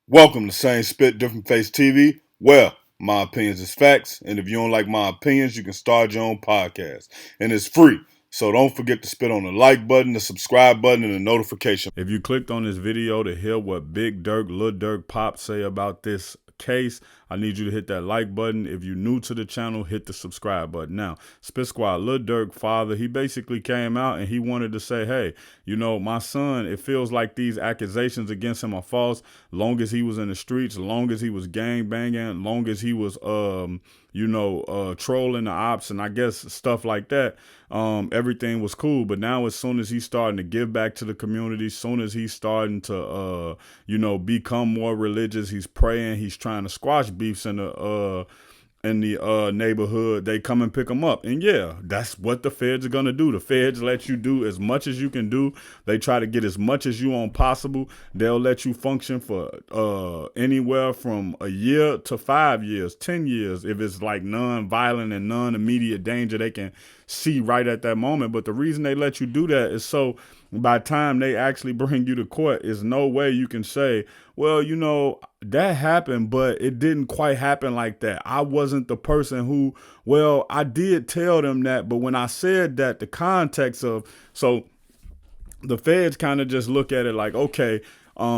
Welcome to Same Spit, Different Face TV. Well, my opinions is facts, and if you don't like my opinions, you can start your own podcast, and it's free. So don't forget to spit on the like button, the subscribe button, and the notification. If you clicked on this video to hear what Big Durk, Lil Durk, Pop say about this case, I need you to hit that like button. If you're new to the channel, hit the subscribe button. Now, Spit Squad, Lil Durk father, he basically came out and he wanted to say, hey, you know, my son, it feels like these accusations against him are false. Long as he was in the streets, long as he was gang banging, long as he was trolling the ops and I guess stuff like that, everything was cool. But now as soon as he's starting to give back to the community, as soon as he's starting to become more religious, he's praying, he's trying to squash beefs in the neighborhood, they come and pick them up. And yeah, that's what the feds are going to do. The feds let you do as much as you can do. They try to get as much as you on possible. They'll let you function for anywhere from a year to 5 years, 10 years. If it's like non-violent and non-immediate danger, they can see right at that moment. But the reason they let you do that is so by the time they actually bring you to court, is no way you can say, well, you know, that happened, but it didn't quite happen like that. I wasn't the person who, well, I did tell them that, but when I said that, the context of, so the feds kind of just look at it like, okay,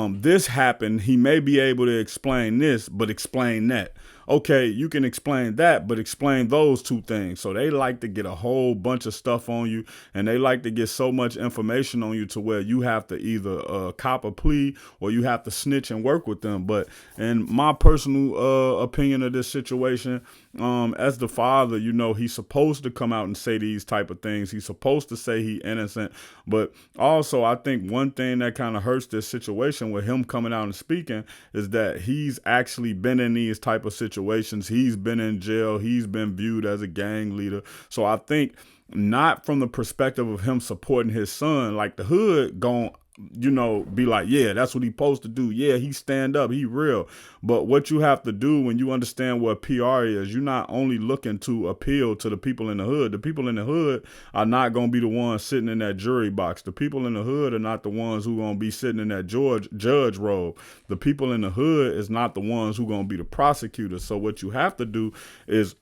this happened. He may be able to explain this, but explain that. Okay, you can explain that, but explain those two things. So they like to get a whole bunch of stuff on you, and they like to get so much information on you to where you have to either cop a plea or you have to snitch and work with them. But in my personal opinion of this situation, as the father, you know, he's supposed to come out and say these type of things. He's supposed to say he innocent. But also, I think one thing that kind of hurts this situation with him coming out and speaking is that he's actually been in these type of situations. He's been in jail. He's been viewed as a gang leader. So I think not from the perspective of him supporting his son, like the hood gon' be like, yeah, that's what he supposed to do. Yeah, he stand up, he real. But what you have to do when you understand what PR is, you're not only looking to appeal to the people in the hood. The people in the hood are not going to be the ones sitting in that jury box. The people in the hood are not the ones who going to be sitting in that judge robe. The people in the hood is not the ones who going to be the prosecutors. So what you have to do is,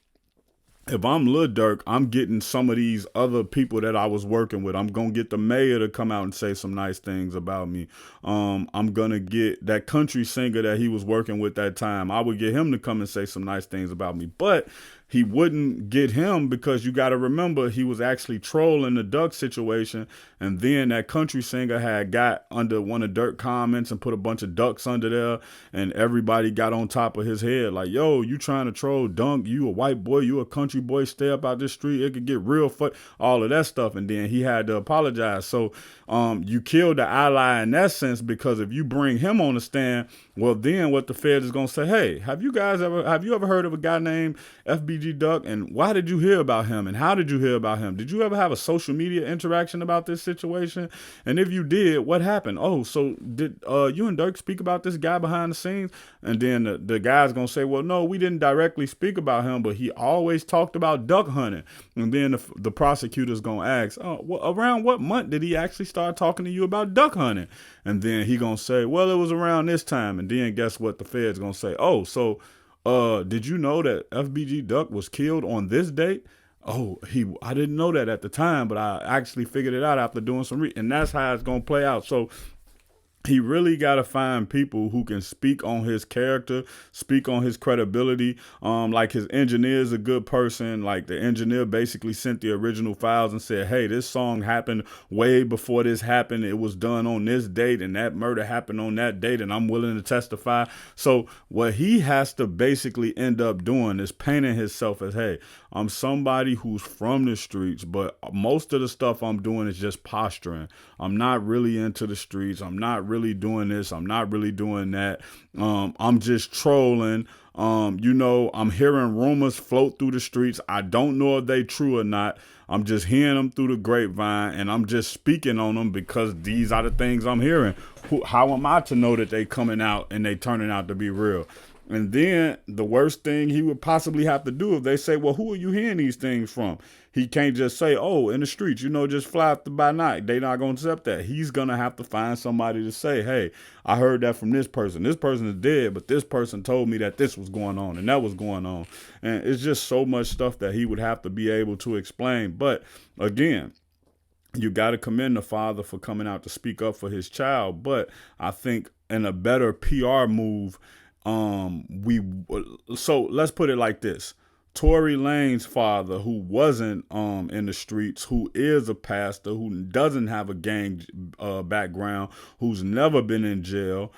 if I'm Lil Durk, I'm getting some of these other people that I was working with. I'm going to get the mayor to come out and say some nice things about me. I'm going to get that country singer that he was working with that time. I would get him to come and say some nice things about me. But he wouldn't get him because you got to remember he was actually trolling the Duck situation. And then that country singer had got under one of Durk comments and put a bunch of ducks under there. And everybody got on top of his head like, yo, you trying to troll Dunk? You a white boy, you a country boy, stay up out this street. It could get real all of that stuff. And then he had to apologize. So you killed the ally in that sense, because if you bring him on the stand, well, then what the Fed is going to say, hey, have you ever heard of a guy named FBG Duck? And why did you hear about him? And how did you hear about him? Did you ever have a social media interaction about this situation? And if you did, what happened? Oh, so did you and Dirk speak about this guy behind the scenes? And then the guy's going to say, well, no, we didn't directly speak about him, but he always talked about duck hunting. And then the prosecutor's going to ask, oh, well, around what month did he actually start talking to you about duck hunting? And then he going to say, well, it was around this time. And then guess what? The Fed's going to say, oh, so did you know that FBG Duck was killed on this date? Oh, I didn't know that at the time, but I actually figured it out after doing some and that's how it's going to play out. So he really got to find people who can speak on his character, speak on his credibility. Like his engineer is a good person. Like the engineer basically sent the original files and said, hey, this song happened way before this happened. It was done on this date and that murder happened on that date, and I'm willing to testify. So what he has to basically end up doing is painting himself as, hey, I'm somebody who's from the streets, but most of the stuff I'm doing is just posturing. I'm not really into the streets. I'm not really doing this. I'm not really doing that. I'm just trolling. I'm hearing rumors float through the streets. I don't know if they true or not. I'm just hearing them through the grapevine, and I'm just speaking on them because these are the things I'm hearing. How am I to know that they coming out and they turning out to be real? And then the worst thing he would possibly have to do if they say, well, who are you hearing these things from? He can't just say, oh, in the streets, just fly by night. They not going to accept that. He's going to have to find somebody to say, hey, I heard that from this person. This person is dead, but this person told me that this was going on and that was going on. And it's just so much stuff that he would have to be able to explain. But again, you got to commend the father for coming out to speak up for his child. But I think in a better PR move, so let's put it like this. Tory Lane's father, who wasn't in the streets, who is a pastor, who doesn't have a gang background, who's never been in jail,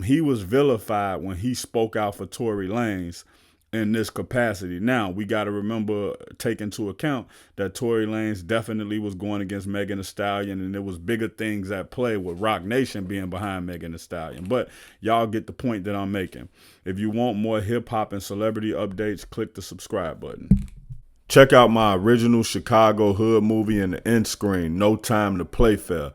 he was vilified when he spoke out for Tory Lanez in this capacity. Now, we got to remember, take into account that Tory Lanez definitely was going against Megan Thee Stallion, and there was bigger things at play with Roc Nation being behind Megan Thee Stallion. But y'all get the point that I'm making. If you want more hip-hop and celebrity updates, click the subscribe button. Check out my original Chicago hood movie in the end screen, No Time to Play Fair.